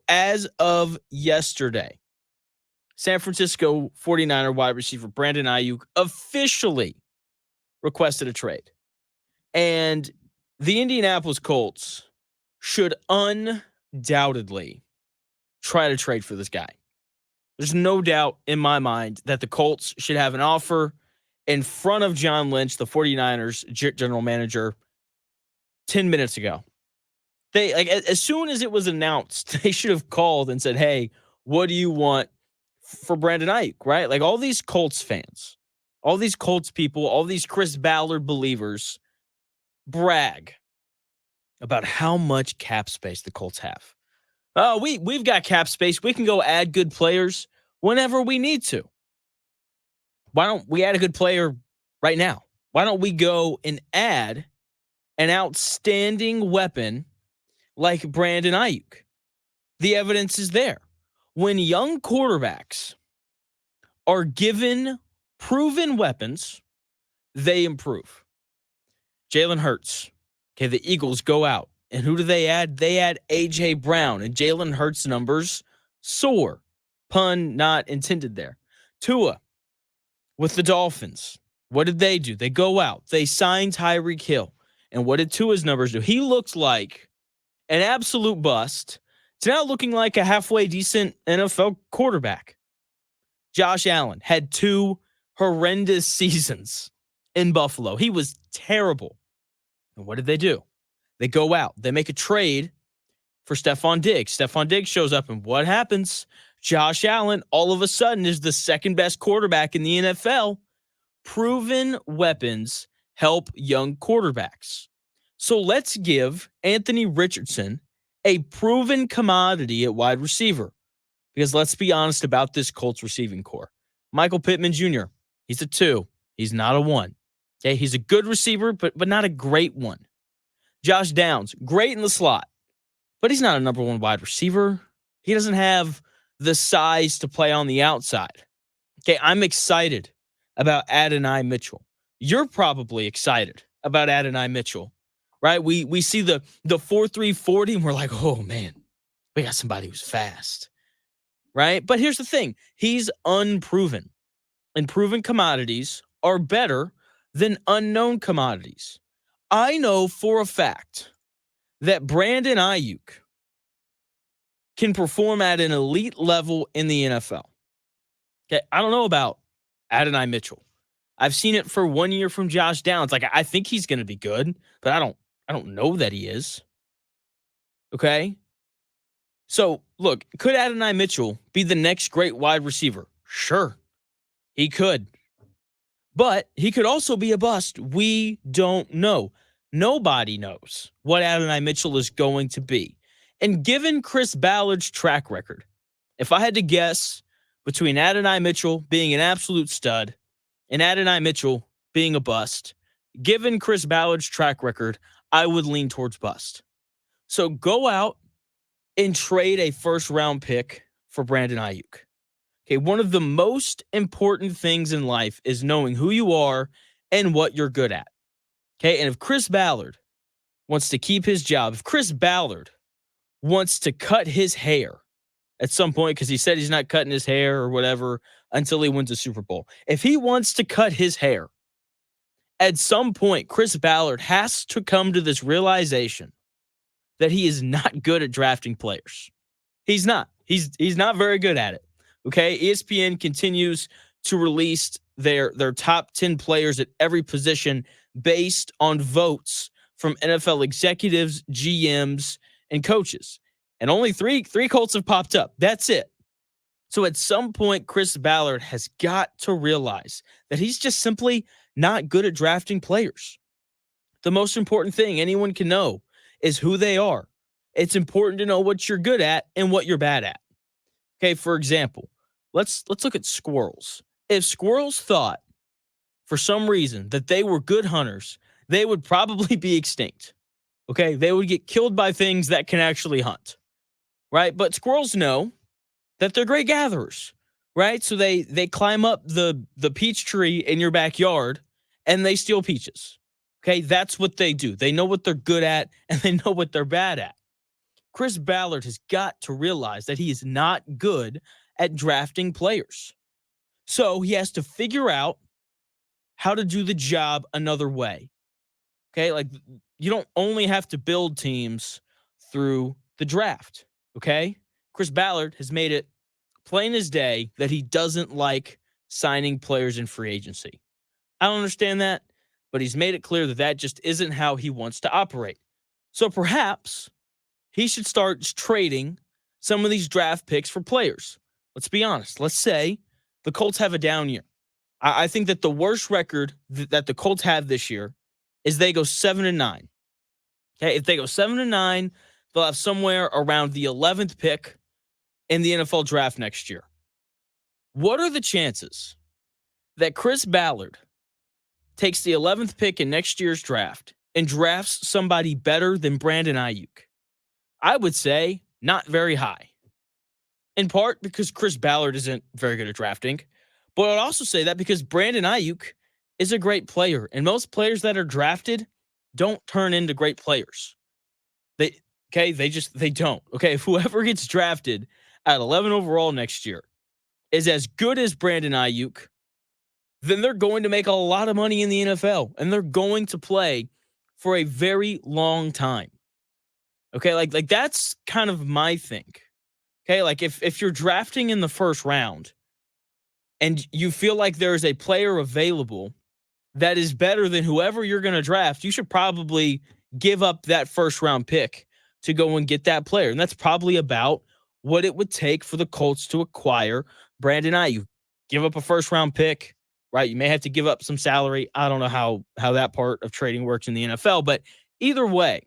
as of yesterday, San Francisco 49er wide receiver Brandon Aiyuk officially requested a trade. And the Indianapolis Colts should undoubtedly try to trade for this guy. There's no doubt in my mind that the Colts should have an offer in front of John Lynch, the 49ers general manager, 10 minutes ago. They as soon as it was announced, they should have called and said, "Hey, what do you want for Brandon Aiyuk?" Right? Like all these Colts fans, all these Colts people, all these Chris Ballard believers brag about how much cap space the Colts have. Oh, we've got cap space. We can go add good players whenever we need to. Why don't we add a good player right now? Why don't we go and add an outstanding weapon like Brandon Aiyuk? The evidence is there. When young quarterbacks are given proven weapons, they improve. Jalen Hurts. Okay, the Eagles go out. And who do they add? They add A.J. Brown. And Jalen Hurts' numbers soar. Pun not intended there. Tua with the Dolphins. What did they do? They go out. They sign Tyreek Hill. And what did Tua's numbers do? He looked like an absolute bust. It's now looking like a halfway decent NFL quarterback. Josh Allen had 2 horrendous seasons in Buffalo. He was terrible. And what did they do? They go out. They make a trade for Stephon Diggs. Stephon Diggs shows up, and what happens? Josh Allen all of a sudden is the second best quarterback in the NFL. Proven weapons help young quarterbacks. So let's give Anthony Richardson a proven commodity at wide receiver. Because let's be honest about this Colts receiving core. Michael Pittman Jr., he's a 2. He's not a 1. Okay, he's a good receiver, but not a great one. Josh Downs, great in the slot, but he's not a number 1 wide receiver. He doesn't have the size to play on the outside. Okay, I'm excited about Adonai Mitchell. You're probably excited about Adonai Mitchell, right? We see the 4.3 40 and we're like, oh man, we got somebody who's fast, right? But here's the thing. He's unproven, and proven commodities are better than unknown commodities. I know for a fact that Brandon Aiyuk can perform at an elite level in the NFL. Okay, I don't know about Adonai Mitchell. I've seen it for 1 year from Josh Downs. Like I think he's going to be good, but I don't know that he is. Okay? So, look, could Adonai Mitchell be the next great wide receiver? Sure. He could. But he could also be a bust. We don't know. Nobody knows what Adonai Mitchell is going to be. And given Chris Ballard's track record, if I had to guess between Adonai Mitchell being an absolute stud and Adonai Mitchell being a bust, given Chris Ballard's track record, I would lean towards bust. So go out and trade a first-round pick for Brandon Aiyuk. Okay, one of the most important things in life is knowing who you are and what you're good at. Okay, and if Chris Ballard wants to keep his job, if Chris Ballard wants to cut his hair at some point, because he said he's not cutting his hair or whatever until he wins a Super Bowl. If he wants to cut his hair, at some point, Chris Ballard has to come to this realization that he is not good at drafting players. He's not. He's not very good at it. Okay, ESPN continues to release their top 10 players at every position based on votes from NFL executives, GMs, and coaches. And only three Colts have popped up. That's it. So at some point, Chris Ballard has got to realize that he's just simply not good at drafting players. The most important thing anyone can know is who they are. It's important to know what you're good at and what you're bad at. Okay, for example, let's look at squirrels. If squirrels thought, for some reason, that they were good hunters, they would probably be extinct. Okay, they would get killed by things that can actually hunt, right? But squirrels know that they're great gatherers, right? So they climb up the peach tree in your backyard and they steal peaches. Okay, that's what they do. They know what they're good at and they know what they're bad at. Chris Ballard has got to realize that he is not good at drafting players. So he has to figure out how to do the job another way. Okay, like you don't only have to build teams through the draft. Okay, Chris Ballard has made it plain as day that he doesn't like signing players in free agency. I don't understand that, but he's made it clear that that just isn't how he wants to operate. So perhaps he should start trading some of these draft picks for players. Let's be honest. Let's say the Colts have a down year. I think that the worst record that the Colts have this year is they go 7-9. Okay, if they go 7-9, they'll have somewhere around the 11th pick in the NFL draft next year. What are the chances that Chris Ballard takes the 11th pick in next year's draft and drafts somebody better than Brandon Aiyuk? I would say not very high. In part because Chris Ballard isn't very good at drafting, but I'd also say that because Brandon Aiyuk is a great player, and most players that are drafted don't turn into great players. They don't. Okay, if whoever gets drafted at 11 overall next year is as good as Brandon Aiyuk, then they're going to make a lot of money in the NFL, and they're going to play for a very long time. Okay, like that's kind of my thing. Okay, like if you're drafting in the first round and you feel like there is a player available that is better than whoever you're going to draft, you should probably give up that first round pick to go and get that player. And that's probably about what it would take for the Colts to acquire Brandon Aiyuk. Give up a first round pick, right? You may have to give up some salary. I don't know how that part of trading works in the NFL, but either way,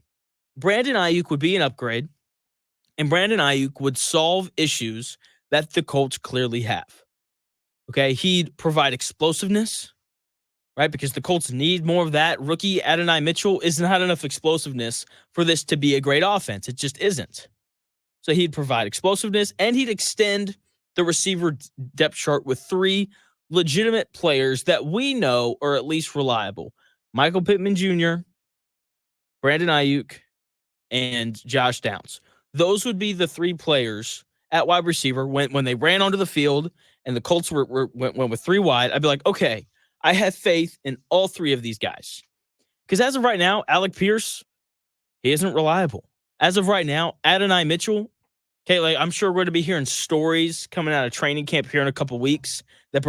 Brandon Aiyuk would be an upgrade, and Brandon Aiyuk would solve issues that the Colts clearly have. Okay, he'd provide explosiveness, right? Because the Colts need more of that. Rookie Adonai Mitchell is not enough explosiveness for this to be a great offense. It just isn't. So he'd provide explosiveness, and he'd extend the receiver depth chart with 3 legitimate players that we know are at least reliable. Michael Pittman Jr., Brandon Aiyuk, and Josh Downs. Those would be the 3 players at wide receiver when they ran onto the field and the Colts went with 3 wide. I'd be like, okay, I have faith in all 3 of these guys. Because as of right now, Alec Pierce, he isn't reliable. As of right now, Adonai Mitchell, okay, like I'm sure we're going to be hearing stories coming out of training camp here in a couple weeks that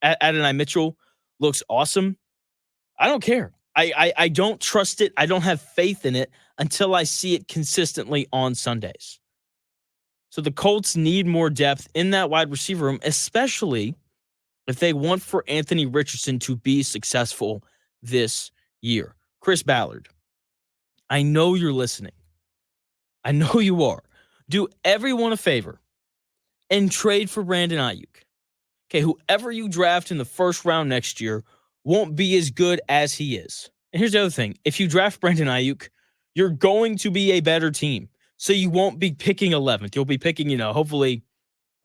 Adonai Mitchell looks awesome. I don't care. I don't trust it. I don't have faith in it until I see it consistently on Sundays. So the Colts need more depth in that wide receiver room, especially if they want for Anthony Richardson to be successful this year. Chris Ballard, I know you're listening. I know you are. Do everyone a favor and trade for Brandon Aiyuk. Okay, whoever you draft in the first round next year won't be as good as he is. And here's the other thing. If you draft Brandon Aiyuk, you're going to be a better team. So you won't be picking 11th. You'll be picking, hopefully,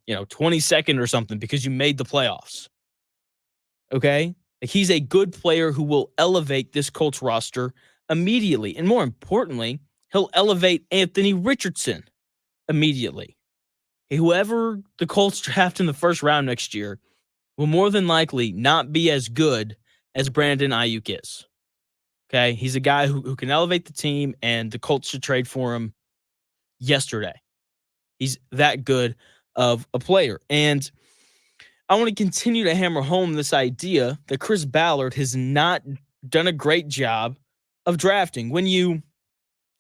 22nd or something because you made the playoffs. Okay? Like he's a good player who will elevate this Colts roster immediately. And more importantly, he'll elevate Anthony Richardson immediately. Whoever the Colts draft in the first round next year will more than likely not be as good as Brandon Aiyuk is. Okay? He's a guy who can elevate the team, and the Colts should trade for him yesterday. He's that good of a player. And I want to continue to hammer home this idea that Chris Ballard has not done a great job of drafting. When you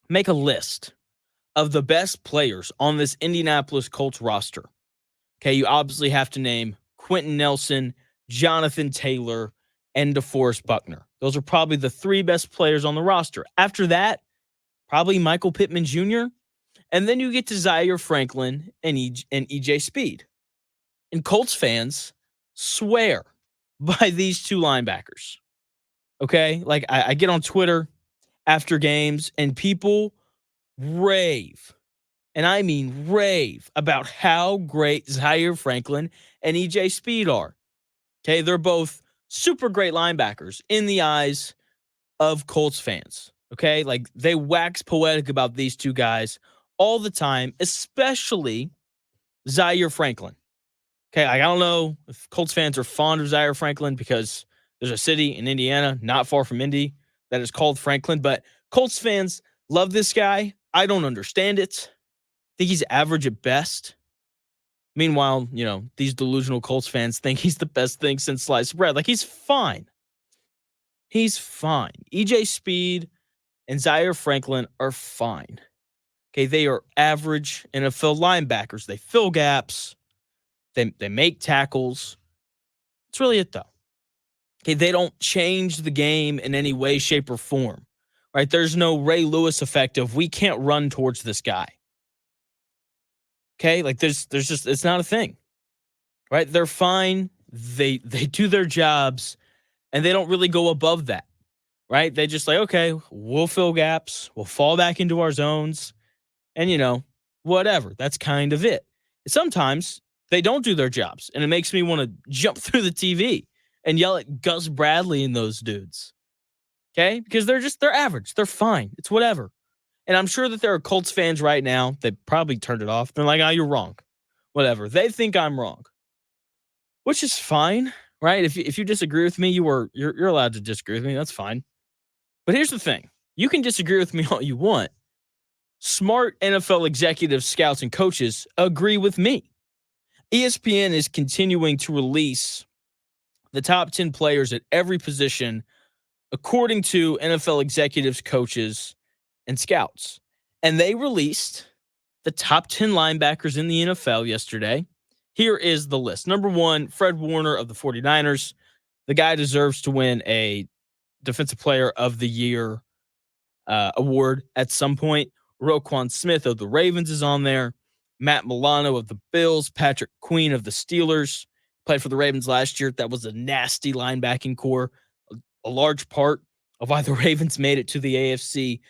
make a list of the best players on this Indianapolis Colts roster, okay, you obviously have to name Quentin Nelson, Jonathan Taylor, and DeForest Buckner. Those are probably the 3 best players on the roster. After that, probably Michael Pittman Jr., and then you get to Zaire Franklin and EJ Speed. And Colts fans swear by these 2 linebackers. Okay? Like, I get on Twitter after games, and people rave, and I mean rave, about how great Zaire Franklin and EJ Speed are. Okay? They're both super great linebackers in the eyes of Colts fans. Okay? Like, they wax poetic about these 2 guys all the time, especially Zaire Franklin. Okay, I don't know if Colts fans are fond of Zaire Franklin because there's a city in Indiana, not far from Indy, that is called Franklin, but Colts fans love this guy. I don't understand it. I think he's average at best. Meanwhile, these delusional Colts fans think he's the best thing since sliced bread. Like, he's fine. He's fine. EJ Speed and Zaire Franklin are fine. Okay, they are average NFL linebackers. They fill gaps. They make tackles. That's really it, though. Okay, they don't change the game in any way, shape, or form. Right? There's no Ray Lewis effect of we can't run towards this guy. Okay, like there's just it's not a thing. Right? They're fine. They do their jobs, and they don't really go above that. Right? They just like, okay, we'll fill gaps, we'll fall back into our zones, and whatever. That's kind of it. Sometimes they don't do their jobs, and it makes me want to jump through the TV and yell at Gus Bradley and those dudes. Okay? Because they're average. They're fine. It's whatever. And I'm sure that there are Colts fans right now that probably turned it off. They're like, oh, you're wrong. Whatever. They think I'm wrong. Which is fine, right? If you disagree with me, you're allowed to disagree with me. That's fine. But here's the thing. You can disagree with me all you want. Smart NFL executives, scouts, and coaches agree with me. ESPN is continuing to release the top 10 players at every position according to NFL executives, coaches, and scouts. And they released the top 10 linebackers in the NFL yesterday. Here is the list. Number 1, Fred Warner of the 49ers. The guy deserves to win a Defensive Player of the Year award at some point. Roquan Smith of the Ravens is on there. Matt Milano of the Bills. Patrick Queen of the Steelers. Played for the Ravens last year. That was a nasty linebacking core. A large part of why the Ravens made it to the AFC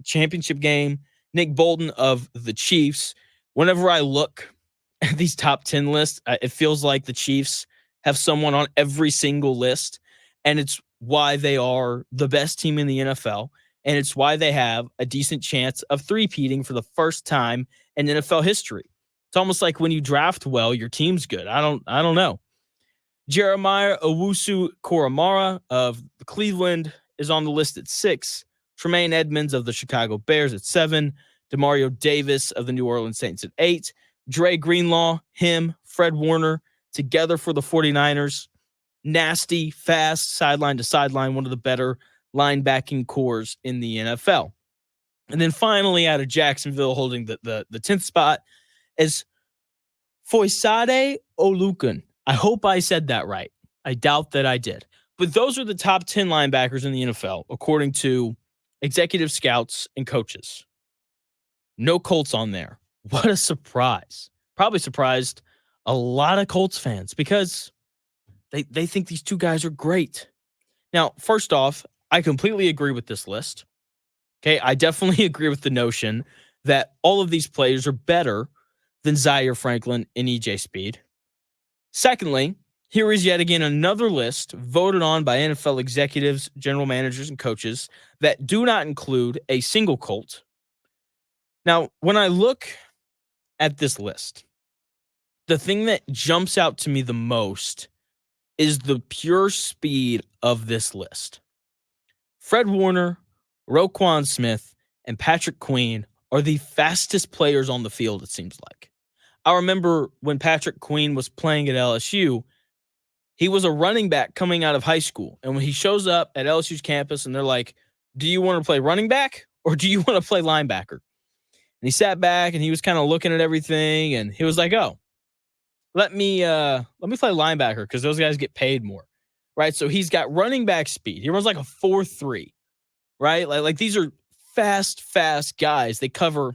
championship game. Nick Bolton of the Chiefs. Whenever I look at these top 10 lists, it feels like the Chiefs have someone on every single list, and it's why they are the best team in the NFL, and it's why they have a decent chance of three-peating for the first time in NFL history. It's almost like when you draft well, your team's good. I don't know. Jeremiah Owusu-Koramoah of Cleveland is on the list at 6. Tremaine Edmonds of the Chicago Bears at 7. Demario Davis of the New Orleans Saints at 8. Dre Greenlaw, Fred Warner, together for the 49ers. Nasty, fast, sideline to sideline, one of the better linebacking cores in the NFL. And then finally, out of Jacksonville, holding the 10th spot, is Foyesade Oluokun. I hope I said that right. I doubt that I did. But those are the top 10 linebackers in the NFL, according to executive scouts and coaches. No Colts on there. What a surprise. Probably surprised a lot of Colts fans because they think these two guys are great. Now, first off, I completely agree with this list. Okay, I definitely agree with the notion that all of these players are better than Zaire Franklin and EJ Speed. Secondly, here is yet again another list voted on by NFL executives, general managers, and coaches that do not include a single Colt. Now, when I look at this list, the thing that jumps out to me the most is the pure speed of this list. Fred Warner, Roquan Smith, and Patrick Queen are the fastest players on the field, it seems like. I remember when Patrick Queen was playing at LSU, he was a running back coming out of high school. And when he shows up at LSU's campus and they're like, do you want to play running back or do you want to play linebacker? And he sat back and he was kind of looking at everything and he was like, oh, let me play linebacker because those guys get paid more. Right? So he's got running back speed. He runs like a 4.3, right? Like these are fast guys. They cover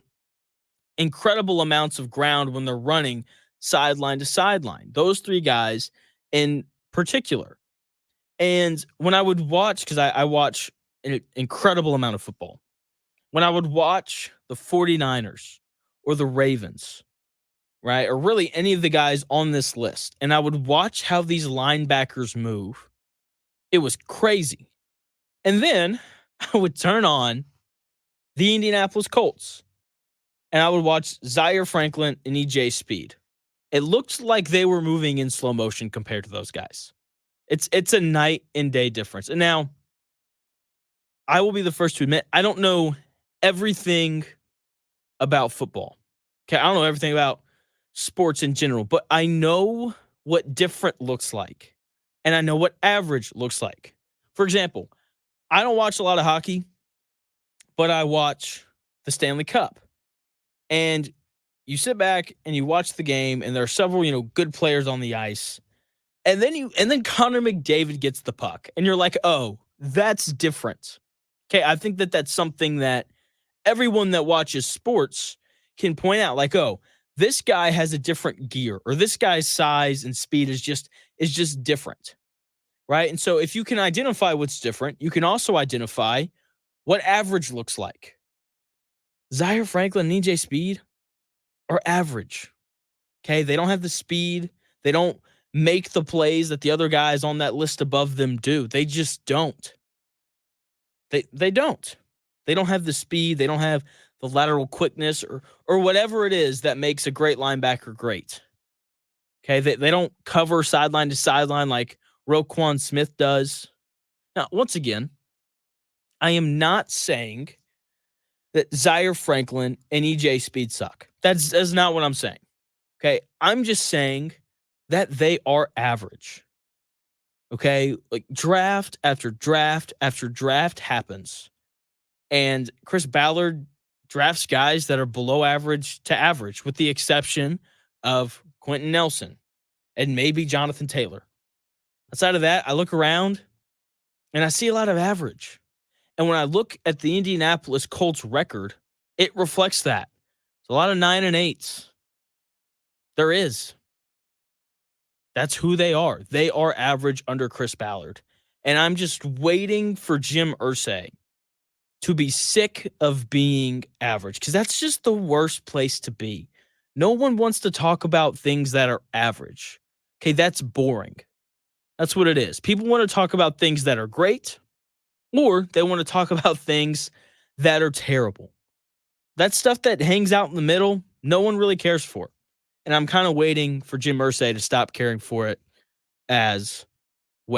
incredible amounts of ground when they're running sideline to sideline. Those three guys in particular. And when I would watch, because I watch an incredible amount of football, when I would watch the 49ers or the Ravens, right, or really any of the guys on this list, and I would watch how these linebackers move, it was crazy. And then I would turn on the Indianapolis Colts, and I would watch Zaire Franklin and EJ Speed. It looked like they were moving in slow motion compared to those guys. It's a night and day difference. And now, I will be the first to admit, I don't know everything about football. Okay, I don't know everything about sports in general, but I know what different looks like. And I know what average looks like. For example, I don't watch a lot of hockey, but I watch the Stanley Cup. And you sit back and you watch the game, and there are several, good players on the ice. And then Connor McDavid gets the puck, and you're like, oh, that's different. Okay, I think that that's something that everyone that watches sports can point out, like, oh, this guy has a different gear, or this guy's size and speed is just different, right? And so if you can identify what's different, you can also identify what average looks like. Zaire Franklin and EJ Speed are average. Okay, they don't have the speed. They don't make the plays that the other guys on that list above them do. They just don't. They don't. They don't have the speed. They don't have the lateral quickness or whatever it is that makes a great linebacker great. Okay, they don't cover sideline to sideline like Roquan Smith does. Now, once again, I am not saying that Zaire Franklin and EJ Speed suck. That's not what I'm saying. Okay, I'm just saying that they are average. Okay, like draft after draft after draft happens, and Chris Ballard drafts guys that are below average to average, with the exception of Quentin Nelson and maybe Jonathan Taylor. Outside of that, I look around and I see a lot of average. And when I look at the Indianapolis Colts record, it reflects that. It's a lot of 9 and 8s. There is. That's who they are. They are average under Chris Ballard. And I'm just waiting for Jim Irsay to be sick of being average, because that's just the worst place to be. No one wants to talk about things that are average. Okay, that's boring. That's what it is. People want to talk about things that are great, or they want to talk about things that are terrible. That stuff that hangs out in the middle, no one really cares for. And I'm kind of waiting for Jim Irsay to stop caring for it as